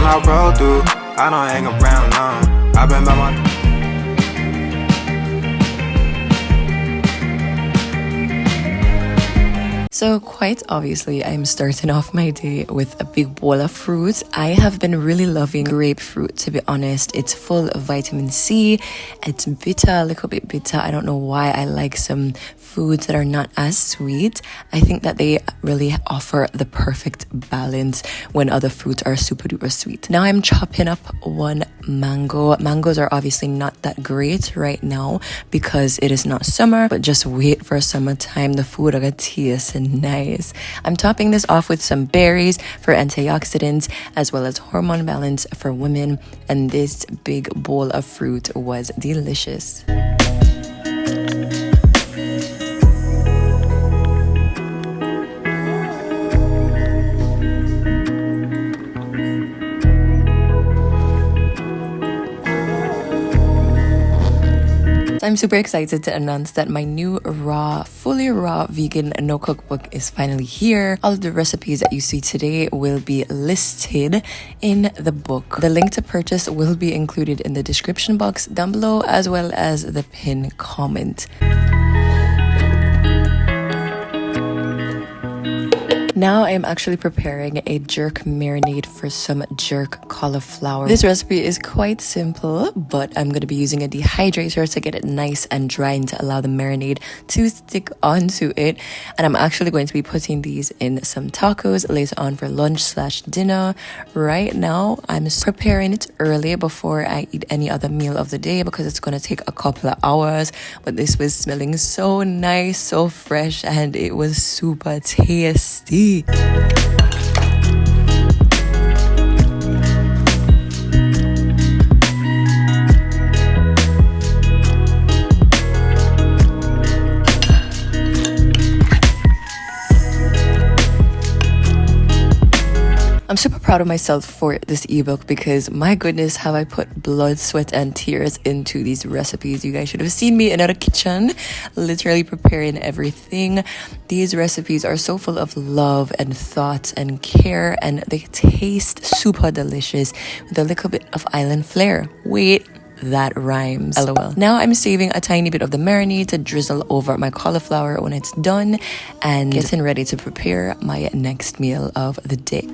I roll through, I don't hang around long. I've been by my... So quite obviously, I'm starting off my day with a big bowl of fruit. I have been really loving grapefruit, to be honest. It's full of vitamin C. It's bitter, a little bit bitter. I don't know why. I like some foods that are not as sweet. I think that they really offer the perfect balance when other fruits are super duper sweet. Now I'm chopping up one mango. Mangoes are obviously not that great right now because it is not summer, but just wait for summertime. The food are gonna taste nice. I'm topping this off with some berries for antioxidants as well as hormone balance for women, and this big bowl of fruit was delicious. I'm super excited to announce that my new fully raw vegan no cookbook is finally here. All of the recipes that you see today will be listed in the book. The link to purchase will be included in the description box down below as well as the pinned comment. Now I'm actually preparing a jerk marinade for some jerk cauliflower. This recipe is quite simple, but I'm going to be using a dehydrator to get it nice and dry and to allow the marinade to stick onto it. And I'm actually going to be putting these in some tacos later on for lunch/dinner. Right now, I'm preparing it early before I eat any other meal of the day because it's going to take a couple of hours. But this was smelling so nice, so fresh, and it was super tasty. I'm super proud of myself for this ebook because my goodness, have I put blood, sweat, and tears into these recipes. You guys should have seen me in the kitchen, literally preparing everything. These recipes are so full of love and thought and care, and they taste super delicious with a little bit of island flair. Wait. That rhymes. LOL. Now I'm saving a tiny bit of the marinade to drizzle over my cauliflower when it's done and getting ready to prepare my next meal of the day.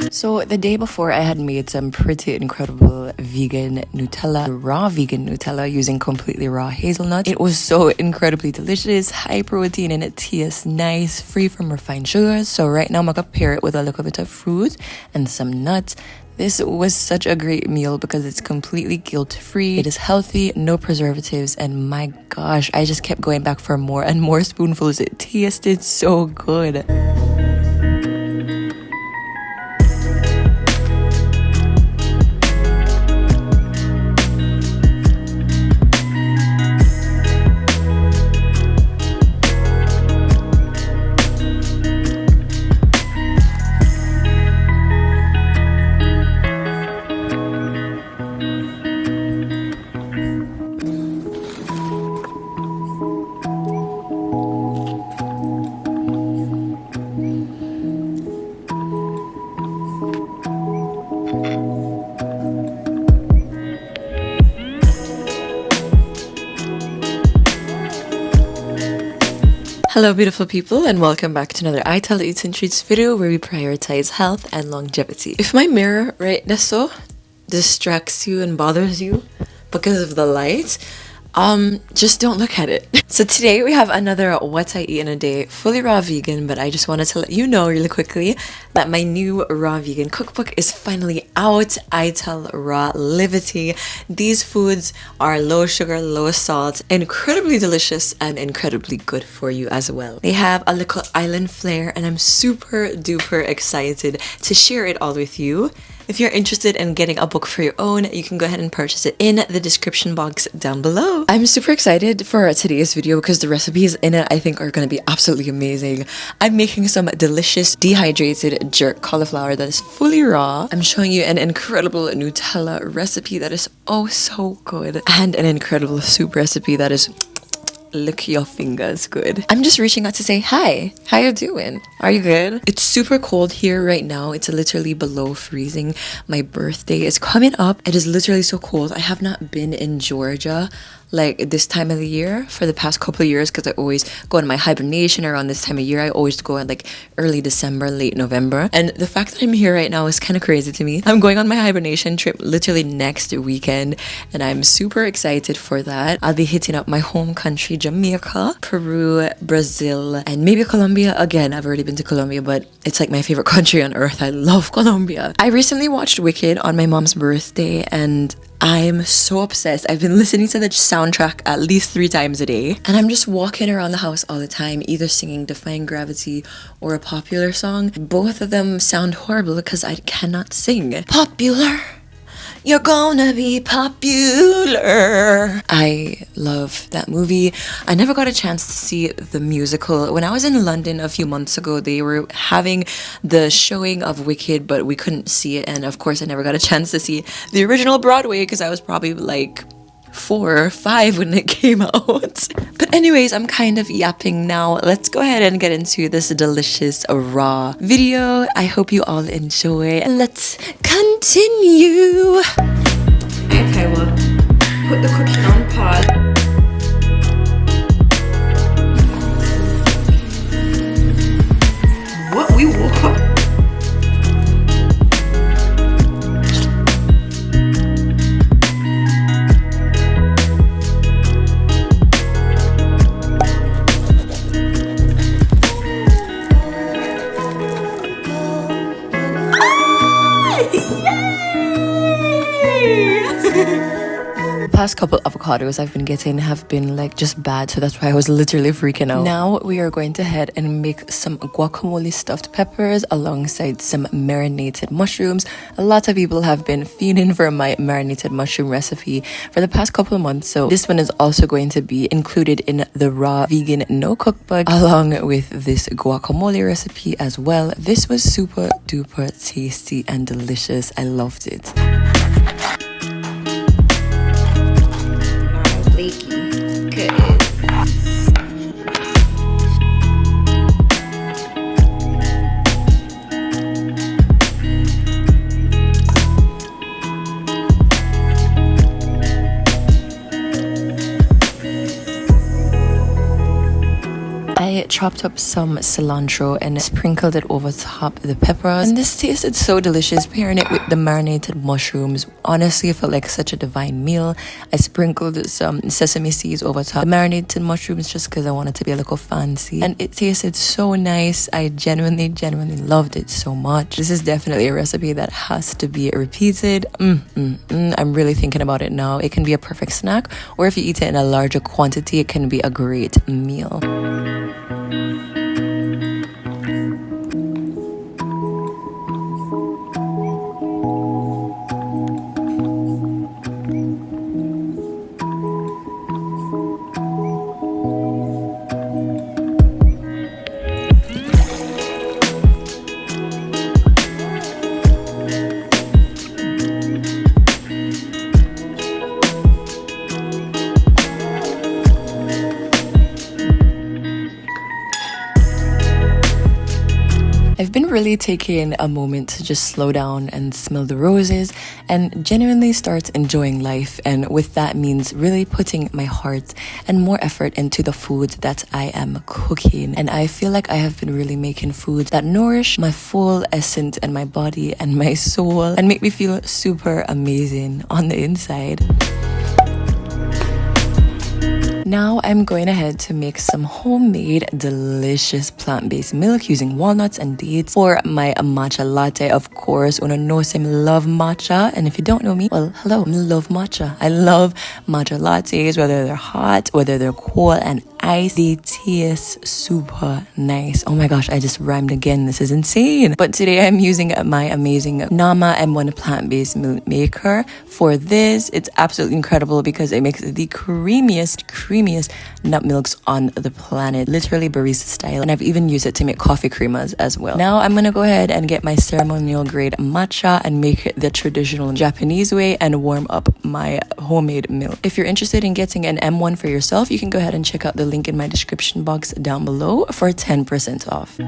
So the day before, I had made some pretty incredible vegan Nutella, raw vegan Nutella using completely raw hazelnut. It was so incredibly delicious, high protein, and it tastes nice, free from refined sugars. So right now I'm gonna pair it with a little bit of fruit and some nuts. This was such a great meal because it's completely guilt-free. It is healthy, no preservatives, and my gosh, I just kept going back for more and more spoonfuls. It tasted so good. Hello beautiful people, and welcome back to another I Tell Eats and Treats video where we prioritize health and longevity. If my mirror right now so distracts you and bothers you because of the light, just don't look at it. So today we have another what I eat in a day, fully raw vegan, but I just wanted to let you know really quickly that my new raw vegan cookbook is finally out. I Tell Raw Livity. These foods are low sugar, low salt, incredibly delicious and incredibly good for you as well. They have a little island flair and I'm super duper excited to share it all with you. If you're interested in getting a book for your own, you can go ahead and purchase it in the description box down below. I'm super excited for today's video because the recipes in it I think are going to be absolutely amazing. I'm making some delicious dehydrated jerk cauliflower that is fully raw. I'm showing you an incredible Nutella recipe that is oh so good, and an incredible soup recipe that is lick your fingers good. I'm just reaching out to say hi. How you doing? Are you good? It's super cold here right now. It's literally below freezing. My birthday is coming up. It is literally so cold. I have not been in Georgia like this time of the year for the past couple of years because I always go in my hibernation around this time of year. I always go in like early December, late November. And the fact that I'm here right now is kind of crazy to me. I'm going on my hibernation trip literally next weekend and I'm super excited for that. I'll be hitting up my home country, Jamaica, Peru, Brazil, and maybe Colombia. Again, I've already been to Colombia, but it's like my favorite country on earth. I love Colombia. I recently watched Wicked on my mom's birthday and I'm so obsessed. I've been listening to the soundtrack at least 3 times a day. And I'm just walking around the house all the time, either singing Defying Gravity or a popular song. Both of them sound horrible because I cannot sing. Popular. You're gonna be popular. I love that movie. I never got a chance to see the musical. When I was in London a few months ago, they were having the showing of Wicked, but we couldn't see it. And of course, I never got a chance to see the original Broadway because I was probably like 4 or 5 when it came out. But anyways, I'm kind of yapping now. Let's go ahead and get into this delicious raw video. I hope you all enjoy. Let's continue. Okay, well, put the cooking on pause. What? We woke up? Past couple avocados I've been getting have been like just bad, so that's why I was literally freaking out. Now we are going to head and make some guacamole stuffed peppers alongside some marinated mushrooms. A lot of people have been fiending for my marinated mushroom recipe for the past couple of months, so this one is also going to be included in the raw vegan no cookbook along with this guacamole recipe as well. This was super duper tasty and delicious. I loved it. I chopped up some cilantro and sprinkled it over top the peppers, and this tasted so delicious. Pairing it with the marinated mushrooms, honestly it felt like such a divine meal. I sprinkled some sesame seeds over top the marinated mushrooms just because I wanted to be a little fancy, and it tasted so nice. I genuinely loved it so much. This is definitely a recipe that has to be repeated. I'm really thinking about it now. It can be a perfect snack, or if you eat it in a larger quantity, it can be a great meal. I've been really taking a moment to just slow down and smell the roses and genuinely start enjoying life, and with that means really putting my heart and more effort into the food that I am cooking. And I feel like I have been really making food that nourish my full essence and my body and my soul and make me feel super amazing on the inside. Now I'm going ahead to make some homemade delicious plant-based milk using walnuts and dates for my matcha latte. Of course, una know I love matcha, and if you don't know me, well, hello, I love matcha. I love matcha lattes, whether they're hot, whether they're cold, and ice. They taste super nice. Oh my gosh, I just rhymed again. This is insane. But today I'm using my amazing Nama M1 plant-based milk maker. For this, it's absolutely incredible because it makes the creamiest nut milks on the planet. Literally barista style. And I've even used it to make coffee creamers as well. Now I'm gonna go ahead and get my ceremonial grade matcha and make it the traditional Japanese way and warm up my homemade milk. If you're interested in getting an M1 for yourself, you can go ahead and check out the link in my description box down below for 10% off.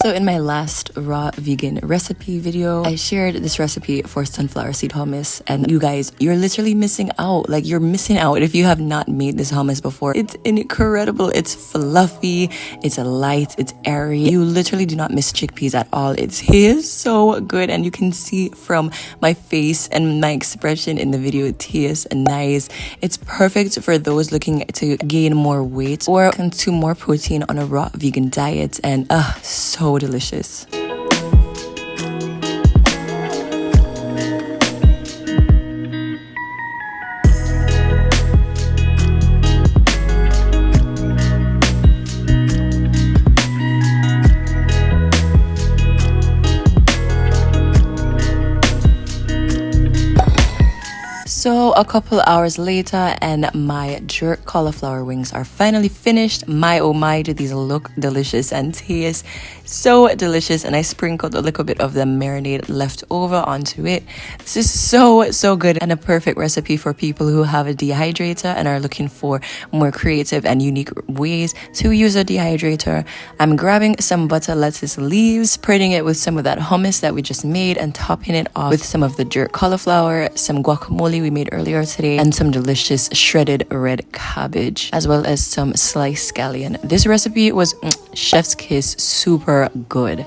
So in my last raw vegan recipe video, I shared this recipe for sunflower seed hummus, and you guys, you're literally missing out. Like, you're missing out if you have not made this hummus before. It's incredible. It's fluffy, it's light, it's airy. You literally do not miss chickpeas at all. It tastes so good, and you can see from my face and my expression in the video, it tastes nice. It's perfect for those looking to gain more weight or consume more protein on a raw vegan diet, and so delicious. So a couple hours later and my jerk cauliflower wings are finally finished. My oh my, do these look delicious and taste so delicious, and I sprinkled a little bit of the marinade left over onto it. This is so good and a perfect recipe for people who have a dehydrator and are looking for more creative and unique ways to use a dehydrator. I'm grabbing some butter lettuce leaves, spreading it with some of that hummus that we just made, and topping it off with some of the jerk cauliflower, some guacamole we made earlier today, and some delicious shredded red cabbage, as well as some sliced scallion. This recipe was chef's kiss, super good.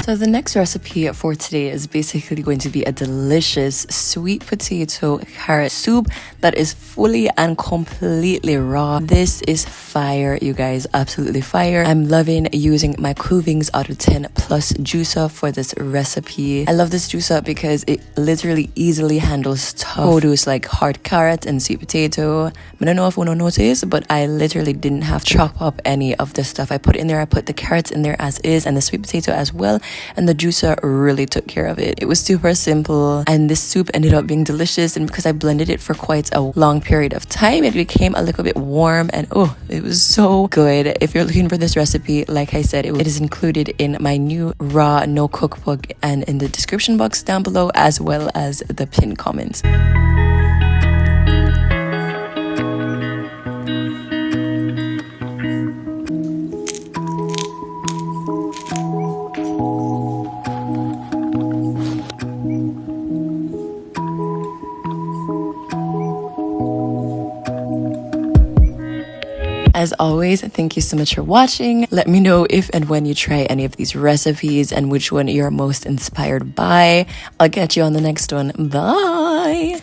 So the next recipe for today is basically going to be a delicious sweet potato carrot soup that is fully and completely raw. This is fire, you guys, absolutely fire. I'm loving using my Cravings out of 10 plus juicer for this recipe. I love this juicer because it literally easily handles tough produce like hard carrot and sweet potato. I don't know if you notice, but I literally didn't have to chop up any of the stuff I put in there. I put the carrots in there as is and the sweet potato as well, and the juicer really took care of it. It was super simple, and this soup ended up being delicious, and because I blended it for quite a long period of time, it became a little bit warm, and it was so good. If you're looking for this recipe, like I said, it is included in my new raw no cookbook and in the description box down below, as well as the pinned comments. As always, thank you so much for watching. Let me know if and when you try any of these recipes and which one you're most inspired by. I'll catch you on the next one. Bye!